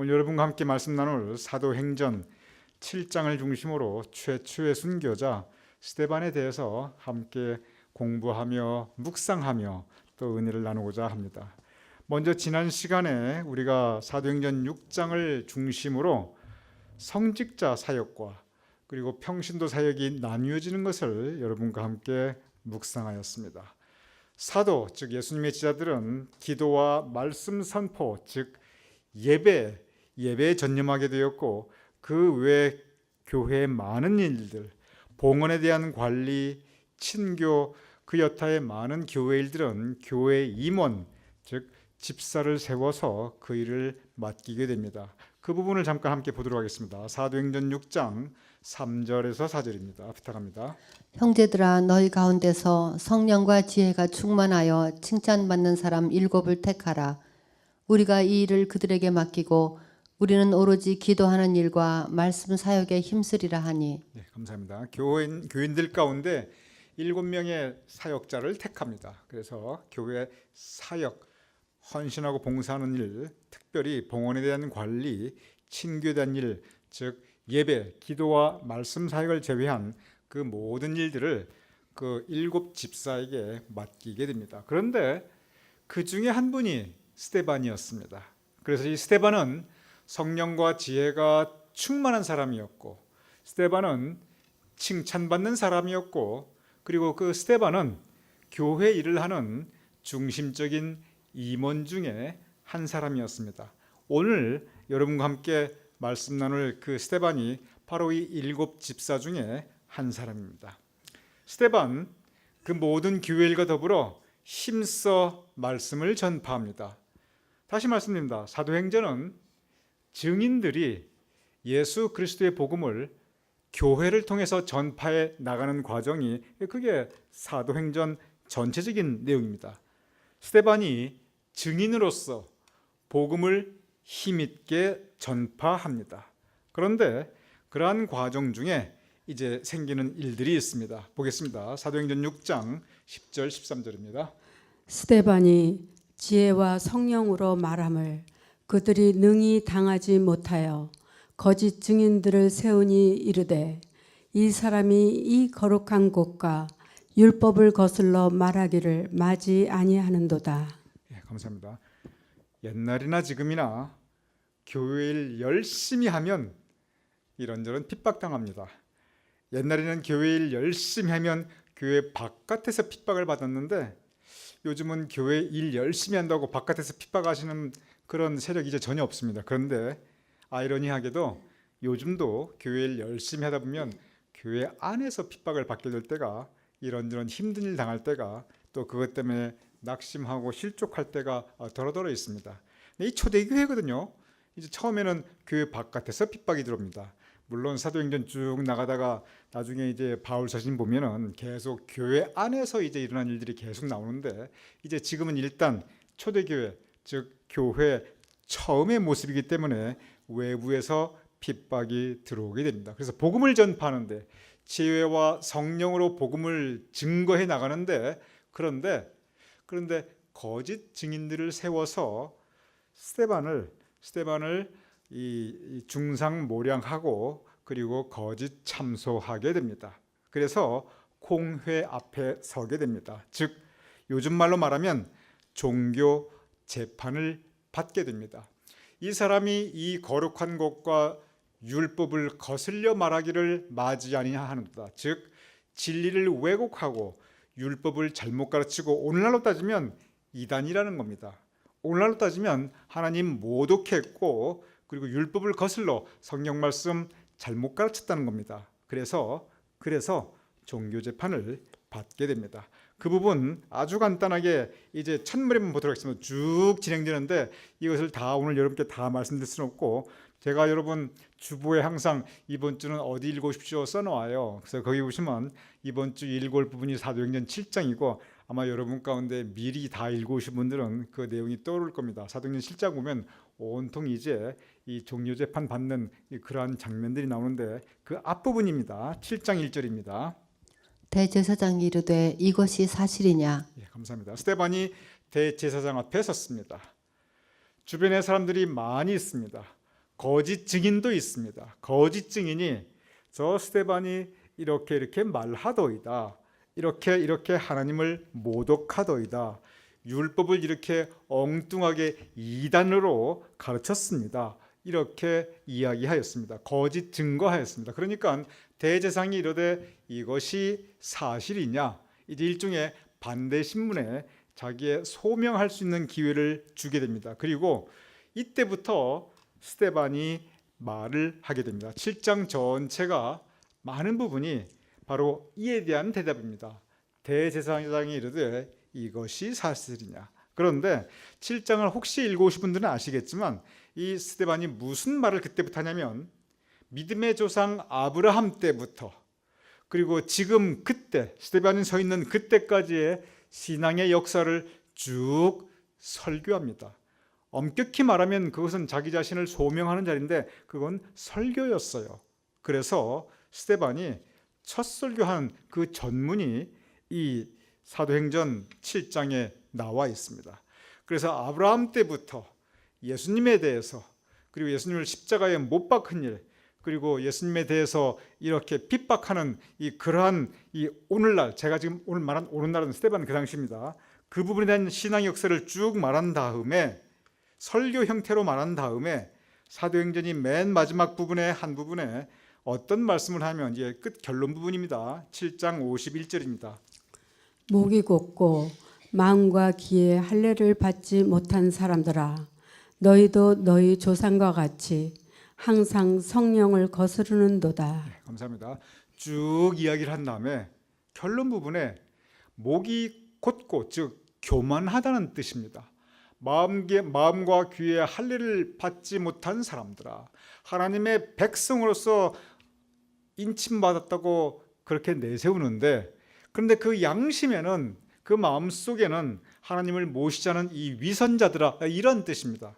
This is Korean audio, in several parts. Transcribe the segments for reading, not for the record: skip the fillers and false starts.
오늘 여러분과 함께 말씀 나눌 사도행전 7장을 중심으로 최초의 순교자 스데반에 대해서 함께 공부하며 묵상하며 또 은혜를 나누고자 합니다. 먼저 지난 시간에 우리가 사도행전 6장을 중심으로 성직자 사역과 그리고 평신도 사역이 나뉘어지는 것을 여러분과 함께 묵상하였습니다. 사도, 즉 예수님의 제자들은 기도와 말씀 선포, 즉 예배에 전념하게 되었고, 그 외 교회의 많은 일들, 봉헌에 대한 관리, 친교, 그 여타의 많은 교회 일들은 교회 임원, 즉 집사를 세워서 그 일을 맡기게 됩니다. 그 부분을 잠깐 함께 보도록 하겠습니다. 사도행전 6장 3절에서 4절입니다. 부탁합니다. 형제들아, 너희 가운데서 성령과 지혜가 충만하여 칭찬받는 사람 7을 택하라. 우리가 이 일을 그들에게 맡기고 우리는 오로지 기도하는 일과 말씀 사역에 힘쓰리라 하니. 네, 감사합니다. 교인들 가운데 7명의 사역자를 택합니다. 그래서 교회 사역, 헌신하고 봉사하는 일, 특별히 봉헌에 대한 관리, 친교에 대한 일, 즉 예배, 기도와 말씀 사역을 제외한 그 모든 일들을 그 7 집사에게 맡기게 됩니다. 그런데 그 중에 한 분이 스데반이었습니다. 그래서 이 스데반은 성령과 지혜가 충만한 사람이었고, 스데반은 칭찬받는 사람이었고, 그리고 그 스데반은 교회 일을 하는 중심적인 임원 중에 한 사람이었습니다. 오늘 여러분과 함께 말씀 나눌 그 스데반이 바로 이 7 집사 중에 한 사람입니다. 스데반, 그 모든 교회 일과 더불어 힘써 말씀을 전파합니다. 다시 말씀드립니다. 사도행전은 증인들이 예수 그리스도의 복음을 교회를 통해서 전파해 나가는 과정이, 그게 사도행전 전체적인 내용입니다. 스데반이 증인으로서 복음을 힘있게 전파합니다. 그런데 그러한 과정 중에 이제 생기는 일들이 있습니다. 보겠습니다. 사도행전 6장 10절 13절입니다. 스데반이 지혜와 성령으로 말함을 그들이 능히 당하지 못하여 거짓 증인들을 세우니 이르되, 이 사람이 이 거룩한 곳과 율법을 거슬러 말하기를 마지 아니하는도다. 예, 감사합니다. 옛날이나 지금이나 교회 일 열심히 하면 이런저런 핍박당합니다. 옛날에는 교회 일 열심히 하면 교회 바깥에서 핍박을 받았는데, 요즘은 교회 일 열심히 한다고 바깥에서 핍박하시는 그런 세력이 이제 전혀 없습니다. 그런데 아이러니하게도 요즘도 교회 일 열심히 하다 보면 교회 안에서 핍박을 받게 될 때가, 이런저런 힘든 일 당할 때가, 또 그것 때문에 낙심하고 실족할 때가 더러더러 있습니다. 이 초대교회거든요. 이제 처음에는 교회 바깥에서 핍박이 들어옵니다. 물론 사도행전 쭉 나가다가 나중에 이제 바울 서신 보면은 계속 교회 안에서 이제 일어난 일들이 계속 나오는데, 이제 지금은 일단 초대교회, 즉 교회 처음의 모습이기 때문에 외부에서 핍박이 들어오게 됩니다. 그래서 복음을 전파하는데, 지혜와 성령으로 복음을 증거해 나가는데, 그런데 거짓 증인들을 세워서 스데반을 이 중상모략하고 그리고 거짓 참소하게 됩니다. 그래서 공회 앞에 서게 됩니다. 즉 요즘 말로 말하면 종교 재판을 받게 됩니다. 이 사람이 이 거룩한 곳과 율법을 거슬려 말하기를 마지 아니하는도다. 즉 진리를 왜곡하고 율법을 잘못 가르치고, 오늘날로 따지면 이단이라는 겁니다. 오늘날로 따지면 하나님 모독했고, 그리고 율법을 거슬러 성경 말씀 잘못 가르쳤다는 겁니다. 그래서 종교 재판을 받게 됩니다. 그 부분 아주 간단하게 이제 첫머리만 보도록 하겠습니다. 쭉 진행되는데 이것을 다 오늘 여러분께 다 말씀드릴 수는 없고, 제가 여러분 주보에 항상 이번 주는 어디 읽으십시오 써놓아요. 그래서 거기 보시면 이번 주 읽을 부분이 사도행전 7장이고, 아마 여러분 가운데 미리 다 읽으신 분들은 그 내용이 떠오를 겁니다. 사도행전 7장 보면 온통 이제 이 종료재판 받는 그러한 장면들이 나오는데, 그 앞부분입니다. 7장 1절입니다. 대제사장이 이르되 이것이 사실이냐. 예, 감사합니다. 스데반이 대제사장 앞에 섰습니다. 주변에 사람들이 많이 있습니다. 거짓 증인도 있습니다. 거짓 증인이 저 스데반이 이렇게 말하더이다. 이렇게 하나님을 모독하더이다. 율법을 이렇게 엉뚱하게 이단으로 가르쳤습니다. 이렇게 이야기하였습니다. 거짓 증거하였습니다. 그러니까 대제사장이 이르되 이것이 사실이냐? 이제 일종의 반대 신문에 자기의 소명할 수 있는 기회를 주게 됩니다. 그리고 이때부터 스데반이 말을 하게 됩니다. 7장 전체가 많은 부분이 바로 이에 대한 대답입니다. 대제사장이 이르되 이것이 사실이냐. 그런데 7장을 혹시 읽어오신 분들은 아시겠지만 이 스데반이 무슨 말을 그때부터 하냐면 믿음의 조상 아브라함 때부터 그리고 지금 그때 스데반이 서 있는 그때까지의 신앙의 역사를 쭉 설교합니다. 엄격히 말하면 그것은 자기 자신을 소명하는 자리인데 그건 설교였어요. 그래서 스데반이 첫 설교한 그 전문이 이 사도행전 7장에 나와 있습니다. 그래서 아브라함 때부터 예수님에 대해서 그리고 예수님을 십자가에 못 박은 일 그리고 예수님에 대해서 이렇게 핍박하는 그러한 오늘날 제가 지금 오늘 말한 오늘날은 스데반 그 당시입니다. 그 부분에 대한 신앙 역사를 쭉 말한 다음에 설교 형태로 말한 다음에 사도행전이 맨 마지막 부분에 한 부분에 어떤 말씀을 하면 이제 끝 결론 부분입니다. 7장 51절입니다. 목이 곧고 마음과 귀에 할례를 받지 못한 사람들아 너희도 너희 조상과 같이 항상 성령을 거스르는도다. 네, 감사합니다. 쭉 이야기를 한 다음에 결론 부분에 목이 곧고 즉 교만하다는 뜻입니다. 마음과 귀에 할례를 받지 못한 사람들아 하나님의 백성으로서 인침받았다고 그렇게 내세우는데 그런데 그 양심에는 그 마음속에는 하나님을 모시자는 이 위선자들아 이런 뜻입니다.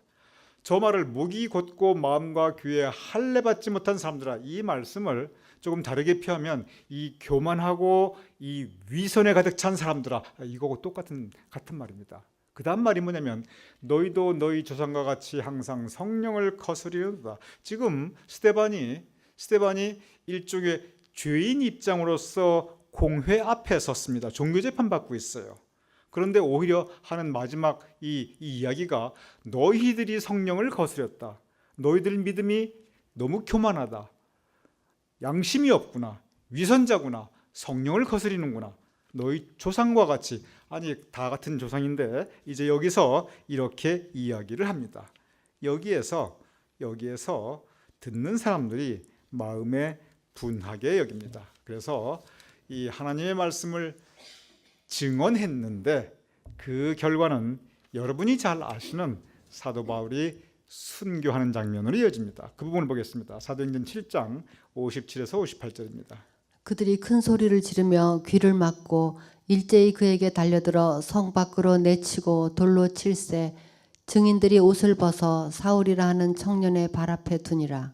저 말을 목이 곧고 마음과 귀에 할례 받지 못한 사람들아 이 말씀을 조금 다르게 표하면 이 교만하고 이 위선에 가득 찬 사람들아 이거하고 같은 말입니다. 그 다음 말이 뭐냐면 너희도 너희 조상과 같이 항상 성령을 거스리는도다. 지금 스데반이 일종의 죄인 입장으로서 공회 앞에 섰습니다. 종교재판 받고 있어요. 그런데 오히려 하는 마지막 이 이야기가 너희들이 성령을 거스렸다. 너희들 믿음이 너무 교만하다. 양심이 없구나. 위선자구나. 성령을 거스리는구나. 너희 조상과 같이 아니 다 같은 조상인데 이제 여기서 이렇게 이야기를 합니다. 여기에서 듣는 사람들이 마음에 분하게 여깁니다. 그래서 이 하나님의 말씀을 증언했는데 그 결과는 여러분이 잘 아시는 사도 바울이 순교하는 장면으로 이어집니다. 그 부분을 보겠습니다. 사도행전 7장 57에서 58절입니다. 그들이 큰 소리를 지르며 귀를 막고 일제히 그에게 달려들어 성 밖으로 내치고 돌로 칠세 증인들이 옷을 벗어 사울이라 하는 청년의 발 앞에 두니라.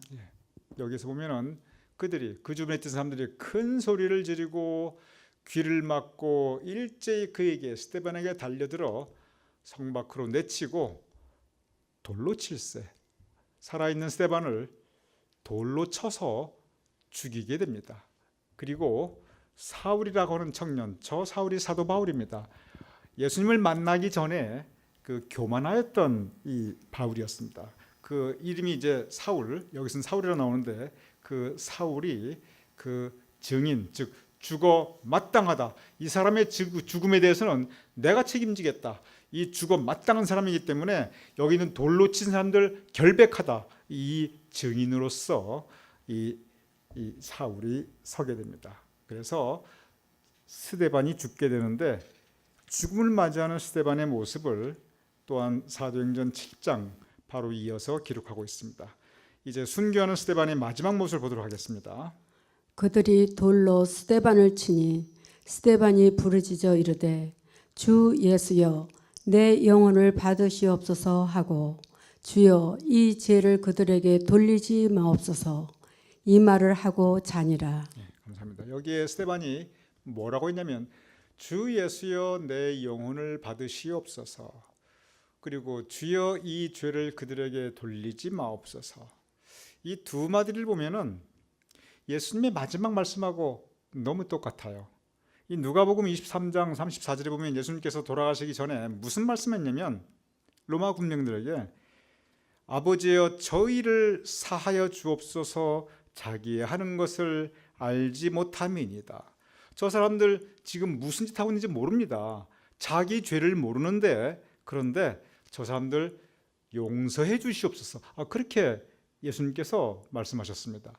여기서 보면은 그들이 그 주변에 있던 사람들이 큰 소리를 지르고 귀를 막고 일제히 그에게 스데반에게 달려들어 성 밖으로 내치고 돌로 칠세 살아있는 스데반을 돌로 쳐서 죽이게 됩니다. 그리고 사울이라고 하는 청년, 저 사울이 사도 바울입니다. 예수님을 만나기 전에 그 교만하였던 이 바울이었습니다. 그 이름이 이제 사울, 여기서는 사울이라 나오는데 그 사울이 그 증인, 즉 죽어 마땅하다. 이 사람의 죽음에 대해서는 내가 책임지겠다. 이 죽어 마땅한 사람이기 때문에 여기 있는 돌로 친 사람들 결백하다. 이 증인으로서 이 사울이 서게 됩니다. 그래서 스데반이 죽게 되는데 죽음을 맞이하는 스데반의 모습을 또한 사도행전 7장 바로 이어서 기록하고 있습니다. 이제 순교하는 스데반의 마지막 모습을 보도록 하겠습니다. 그들이 돌로 스데반을 치니 스데반이 부르짖어 이르되 주 예수여 내 영혼을 받으시옵소서 하고 주여 이 죄를 그들에게 돌리지 마옵소서 이 말을 하고 자니라. 네, 감사합니다. 여기에 스데반이 뭐라고 했냐면 주 예수여 내 영혼을 받으시옵소서 그리고 주여 이 죄를 그들에게 돌리지 마옵소서 이 두 마디를 보면은 예수님의 마지막 말씀하고 너무 똑같아요. 이 누가복음 23장 34절에 보면 예수님께서 돌아가시기 전에 무슨 말씀했냐면 로마 군병들에게 아버지여 저희를 사하여 주옵소서 자기의 하는 것을 알지 못함이니이다. 저 사람들 지금 무슨 짓 하고 있는지 모릅니다. 자기 죄를 모르는데 그런데 저 사람들 용서해 주시옵소서. 그렇게 예수님께서 말씀하셨습니다.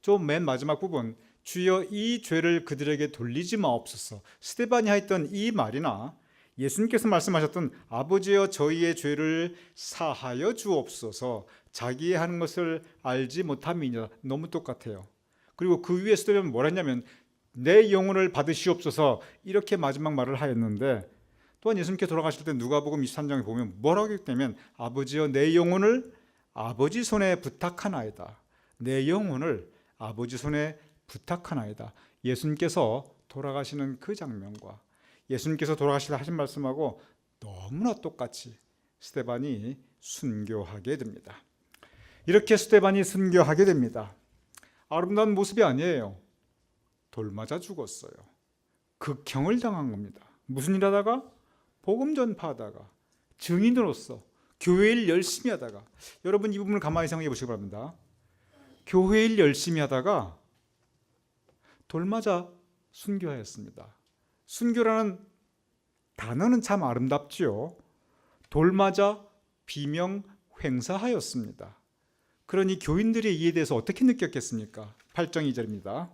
저 맨 마지막 부분 주여 이 죄를 그들에게 돌리지 마옵소서. 스데반이 했던 이 말이나 예수님께서 말씀하셨던 아버지여 저희의 죄를 사하여 주옵소서 자기의 하는 것을 알지 못함이니라 너무 똑같아요. 그리고 그 위에 스데반은 뭐라 했냐면 내 영혼을 받으시옵소서 이렇게 마지막 말을 하였는데 또한 예수님께 돌아가실 때 누가복음 23장에 보면 뭐라고 했냐면 아버지여 내 영혼을 아버지 손에 부탁하나이다. 내 영혼을 아버지 손에 부탁하나이다. 예수님께서 돌아가시는 그 장면과 예수님께서 돌아가실 때 하신 말씀하고 너무나 똑같이 스데반이 순교하게 됩니다. 이렇게 스데반이 순교하게 됩니다. 아름다운 모습이 아니에요. 돌 맞아 죽었어요. 극형을 당한 겁니다. 무슨 일 하다가? 복음 전파하다가 증인으로서 교회 일 열심히 하다가 여러분 이 부분을 가만히 생각해 보시기 바랍니다. 교회 일 열심히 하다가 돌 맞아 순교하였습니다. 순교라는 단어는 참 아름답지요. 돌 맞아 비명 횡사하였습니다. 그러니 교인들이 이에 대해서 어떻게 느꼈겠습니까? 8장 2절입니다.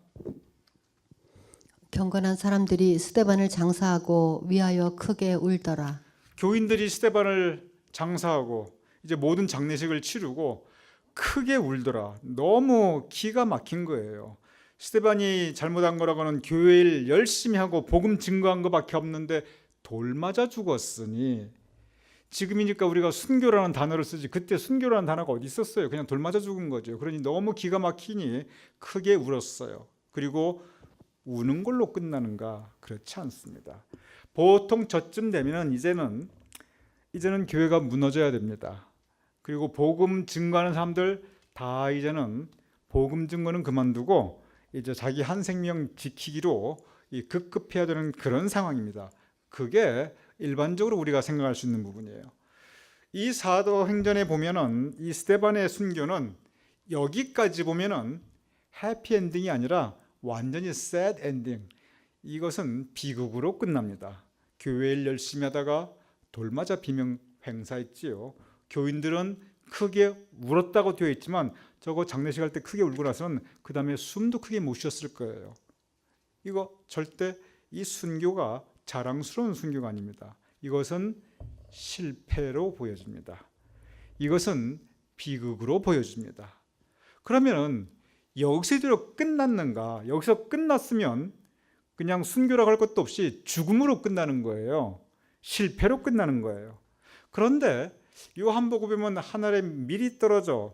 경건한 사람들이 스데반을 장사하고 위하여 크게 울더라. 교인들이 스데반을 장사하고 이제 모든 장례식을 치르고 크게 울더라. 너무 기가 막힌 거예요. 스데반이 잘못한 거라고는 교회 일 열심히 하고 복음 증거한 것밖에 없는데 돌 맞아 죽었으니 지금이니까 우리가 순교라는 단어를 쓰지 그때 순교라는 단어가 어디 있었어요? 그냥 돌 맞아 죽은 거죠. 그러니 너무 기가 막히니 크게 울었어요. 그리고 우는 걸로 끝나는가? 그렇지 않습니다. 보통 저쯤 되면은 이제는 교회가 무너져야 됩니다. 그리고 복음 증거하는 사람들 다 이제는 복음 증거는 그만두고 이제 자기 한 생명 지키기로 급급해야 되는 그런 상황입니다. 그게 일반적으로 우리가 생각할 수 있는 부분이에요. 이 사도행전에 보면은 이 스데반의 순교는 여기까지 보면은 해피엔딩이 아니라 완전히 sad 엔딩. 이것은 비극으로 끝납니다. 교회 일 열심히 하다가 돌 맞아 비명 횡사했지요. 교인들은 크게 울었다고 되어 있지만 저거 장례식 할 때 크게 울고 나서는 그 다음에 숨도 크게 못 쉬었을 거예요. 이거 절대 이 순교가 자랑스러운 순교가 아닙니다. 이것은 실패로 보여집니다. 이것은 비극으로 보여집니다. 그러면 여기서 이대로 끝났는가? 여기서 끝났으면 그냥 순교라고 할 것도 없이 죽음으로 끝나는 거예요. 실패로 끝나는 거예요. 그런데 요한복음에 보면 하늘에 밀이 떨어져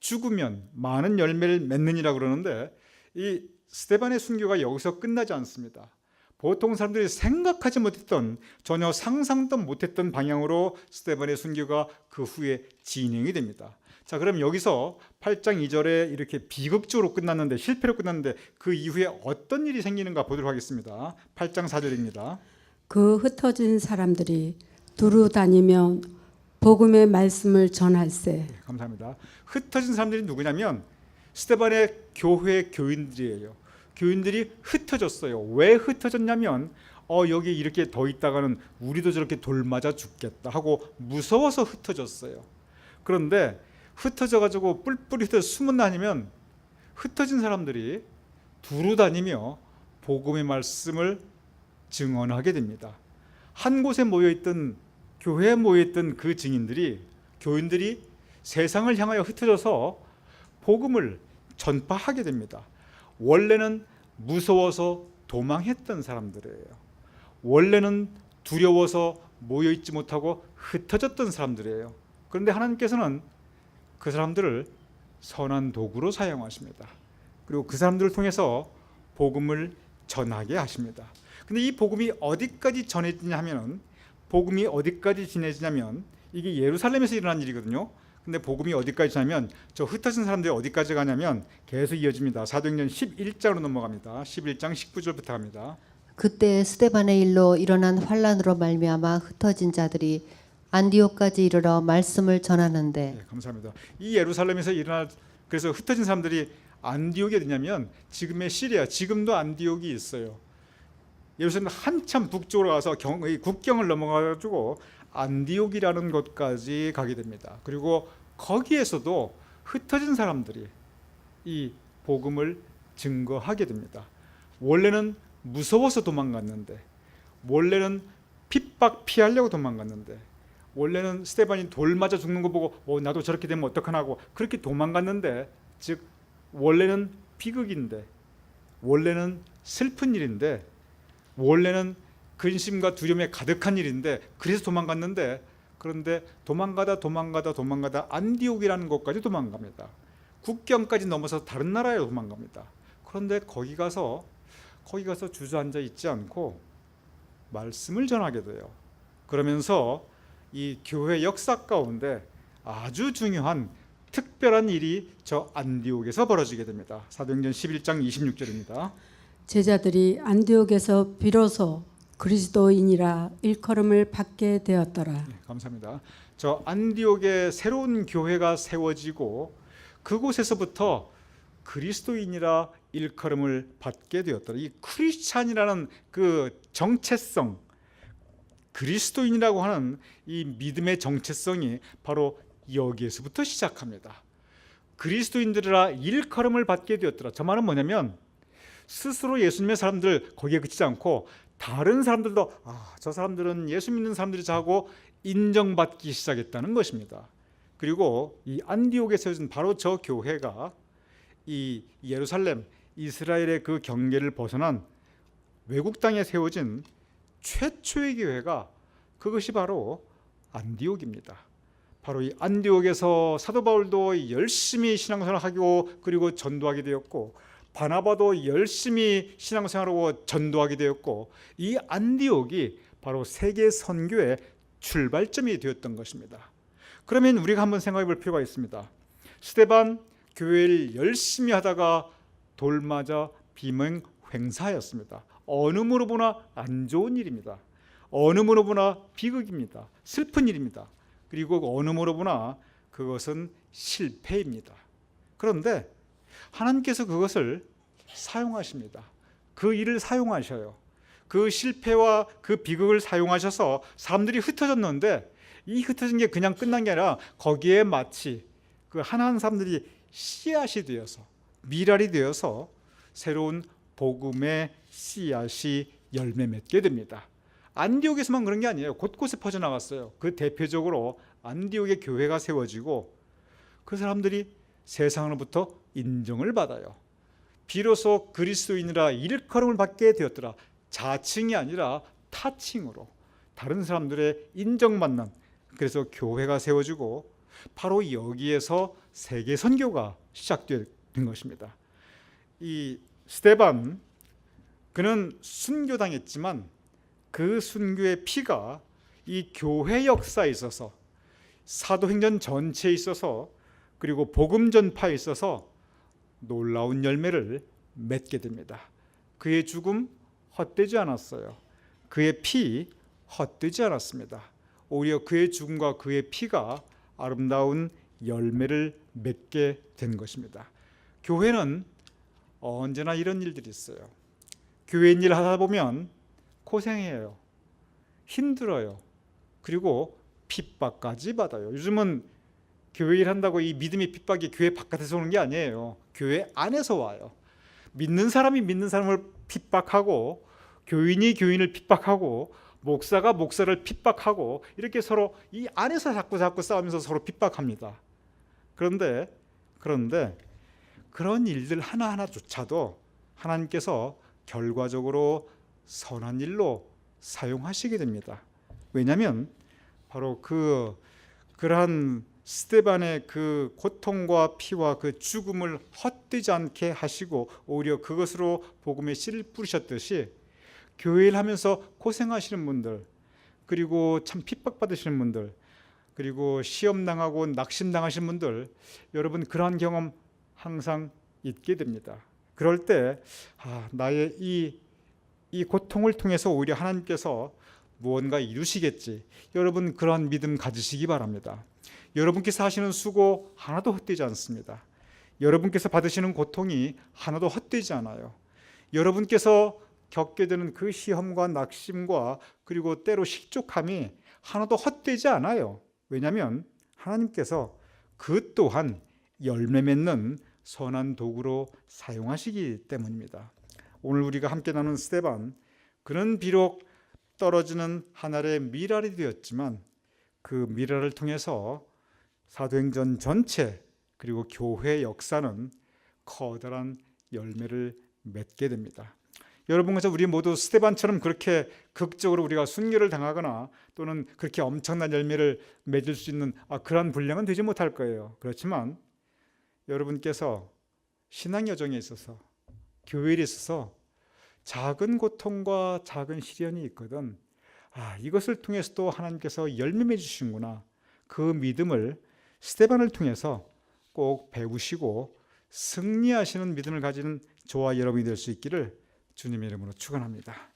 죽으면 많은 열매를 맺느니라 그러는데 이 스데반의 순교가 여기서 끝나지 않습니다. 보통 사람들이 생각하지 못했던 전혀 상상도 못했던 방향으로 스데반의 순교가 그 후에 진행이 됩니다. 자, 그럼 여기서 8장 2절에 이렇게 비극적으로 끝났는데 실패로 끝났는데 그 이후에 어떤 일이 생기는가 보도록 하겠습니다. 8장 4절입니다. 그 흩어진 사람들이 두루 다니며 복음의 말씀을 전할세. 네, 감사합니다. 흩어진 사람들이 누구냐면 스데반의 교회 교인들이에요. 교인들이 흩어졌어요. 왜 흩어졌냐면 여기 이렇게 더 있다가는 우리도 저렇게 돌 맞아 죽겠다 하고 무서워서 흩어졌어요. 그런데 흩어져 가지고 뿔뿔이 흩어져 숨은 다니면 흩어진 사람들이 두루 다니며 복음의 말씀을 증언하게 됩니다. 한 곳에 모여있던 교회에 모여있던 그 증인들이 교인들이 세상을 향하여 흩어져서 복음을 전파하게 됩니다. 원래는 무서워서 도망했던 사람들이에요. 원래는 두려워서 모여있지 못하고 흩어졌던 사람들이에요. 그런데 하나님께서는 그 사람들을 선한 도구로 사용하십니다. 그리고 그 사람들을 통해서 복음을 전하게 하십니다. 근데 이 복음이 어디까지 전해지냐 하면은 복음이 어디까지 전해지냐면 이게 예루살렘에서 일어난 일이거든요. 근데 복음이 어디까지 가냐면 저 흩어진 사람들이 어디까지 가냐면 계속 이어집니다. 사도행전 11장으로 넘어갑니다. 11장 19절부터 합니다. 그때 스데반의 일로 일어난 환란으로 말미암아 흩어진 자들이 안디옥까지 이르러 말씀을 전하는데 네, 감사합니다. 이 예루살렘에서 일어날 그래서 흩어진 사람들이 안디옥이 어디냐면 지금의 시리아, 지금도 안디옥이 있어요. 예루살렘 한참 북쪽으로 가서 이 국경을 넘어가지고 안디옥이라는 곳까지 가게 됩니다. 그리고 거기에서도 흩어진 사람들이 이 복음을 증거하게 됩니다. 원래는 무서워서 도망갔는데, 원래는 핍박 피하려고 도망갔는데, 원래는 스데반이 돌 맞아 죽는 거 보고 나도 저렇게 되면 어떡하나 하고 그렇게 도망갔는데, 즉 원래는 비극인데, 원래는 슬픈 일인데, 원래는 근심과 두려움에 가득한 일인데 그래서 도망갔는데, 그런데 도망가다 안디옥이라는 곳까지 도망갑니다. 국경까지 넘어서 다른 나라에 도망갑니다. 그런데 거기 가서 주저앉아 있지 않고 말씀을 전하게 돼요. 그러면서 이 교회 역사 가운데 아주 중요한 특별한 일이 저 안디옥에서 벌어지게 됩니다. 사도행전 11장 26절입니다. 제자들이 안디옥에서 비로소 그리스도인이라 일컬음을 받게 되었더라. 네, 감사합니다. 저 안디옥에 새로운 교회가 세워지고 그곳에서부터 그리스도인이라 일컬음을 받게 되었더라. 이 크리스찬이라는 그 정체성, 그리스도인이라고 하는 이 믿음의 정체성이 바로 여기에서부터 시작합니다. 그리스도인들이라 일컬음을 받게 되었더라. 저 말은 뭐냐면 스스로 예수님의 사람들 거기에 그치지 않고 다른 사람들도 저 사람들은 예수 믿는 사람들이자 하고 인정받기 시작했다는 것입니다. 그리고 이 안디옥에 세워진 바로 저 교회가 이 예루살렘 이스라엘의 그 경계를 벗어난 외국 땅에 세워진 최초의 교회가 그것이 바로 안디옥입니다. 바로 이 안디옥에서 사도 바울도 열심히 신앙생활을 하고 그리고 전도하게 되었고, 바나바도 열심히 신앙생활하고 전도하게 되었고, 이 안디옥이 바로 세계 선교의 출발점이 되었던 것입니다. 그러면 우리가 한번 생각해 볼 필요가 있습니다. 스데반 교회를 열심히 하다가 돌 맞아 비명횡사였습니다. 어느 면으로 보나 안 좋은 일입니다. 어느 면으로 보나 비극입니다. 슬픈 일입니다. 그리고 어느 면으로 보나 그것은 실패입니다. 그런데 하나님께서 그것을 사용하십니다. 그 일을 사용하셔요. 그 실패와 그 비극을 사용하셔서 사람들이 흩어졌는데, 이 흩어진 게 그냥 끝난 게 아니라 거기에 마치 그 하나하나 사람들이 씨앗이 되어서, 밀알이 되어서 새로운 복음의 씨앗이 열매 맺게 됩니다. 안디옥에서만 그런 게 아니에요. 곳곳에 퍼져나갔어요. 그 대표적으로 안디옥의 교회가 세워지고 그 사람들이 세상으로부터 인정을 받아요. 비로소 그리스도인이라 일컬음을 받게 되었더라. 자칭이 아니라 타칭으로 다른 사람들의 인정받는, 그래서 교회가 세워지고 바로 여기에서 세계 선교가 시작된 것입니다. 이 스데반, 그는 순교당했지만 그 순교의 피가 이 교회 역사에 있어서, 사도행전 전체에 있어서, 그리고 복음 전파에 있어서 놀라운 열매를 맺게 됩니다. 그의 죽음 헛되지 않았어요. 그의 피 헛되지 않았습니다. 오히려 그의 죽음과 그의 피가 아름다운 열매를 맺게 된 것입니다. 교회는 언제나 이런 일들이 있어요. 교회 일 하다 보면 고생해요. 힘들어요. 그리고 핍박까지 받아요. 요즘은 교회 일 한다고 이 믿음의 핍박이 교회 바깥에서 오는 게 아니에요. 교회 안에서 와요. 믿는 사람이 믿는 사람을 핍박하고, 교인이 교인을 핍박하고, 목사가 목사를 핍박하고, 이렇게 서로 이 안에서 자꾸 싸우면서 서로 핍박합니다. 그런데 그런 일들 하나하나조차도 하나님께서 결과적으로 선한 일로 사용하시게 됩니다. 왜냐하면 바로 그러한 스데반의 그 고통과 피와 그 죽음을 헛되지 않게 하시고 오히려 그것으로 복음의 씨를 뿌리셨듯이, 교회를 하면서 고생하시는 분들, 그리고 참 핍박받으시는 분들, 그리고 시험 당하고 낙심 당하신 분들, 여러분 그러한 경험 항상 있게 됩니다. 그럴 때 나의 이 고통을 통해서 오히려 하나님께서 무언가 이루시겠지. 여러분 그러한 믿음 가지시기 바랍니다. 여러분께서 하시는 수고 하나도 헛되지 않습니다. 여러분께서 받으시는 고통이 하나도 헛되지 않아요. 여러분께서 겪게 되는 그 시험과 낙심과 그리고 때로 실족함이 하나도 헛되지 않아요. 왜냐하면 하나님께서 그 또한 열매 맺는 선한 도구로 사용하시기 때문입니다. 오늘 우리가 함께 나눈 스데반, 그는 비록 떨어지는 한 알의 밀알이 되었지만 그 밀알을 통해서 사도행전 전체 그리고 교회 역사는 커다란 열매를 맺게 됩니다. 여러분께서 우리 모두 스데반처럼 그렇게 극적으로 우리가 순교를 당하거나 또는 그렇게 엄청난 열매를 맺을 수 있는 그러한 분량은 되지 못할 거예요. 그렇지만 여러분께서 신앙 여정에 있어서, 교회에 있어서 작은 고통과 작은 시련이 있거든, 이것을 통해서도 하나님께서 열매 맺으시는구나, 그 믿음을 스데반을 통해서 꼭 배우시고 승리하시는 믿음을 가지는 저와 여러분이 될 수 있기를 주님의 이름으로 축원합니다.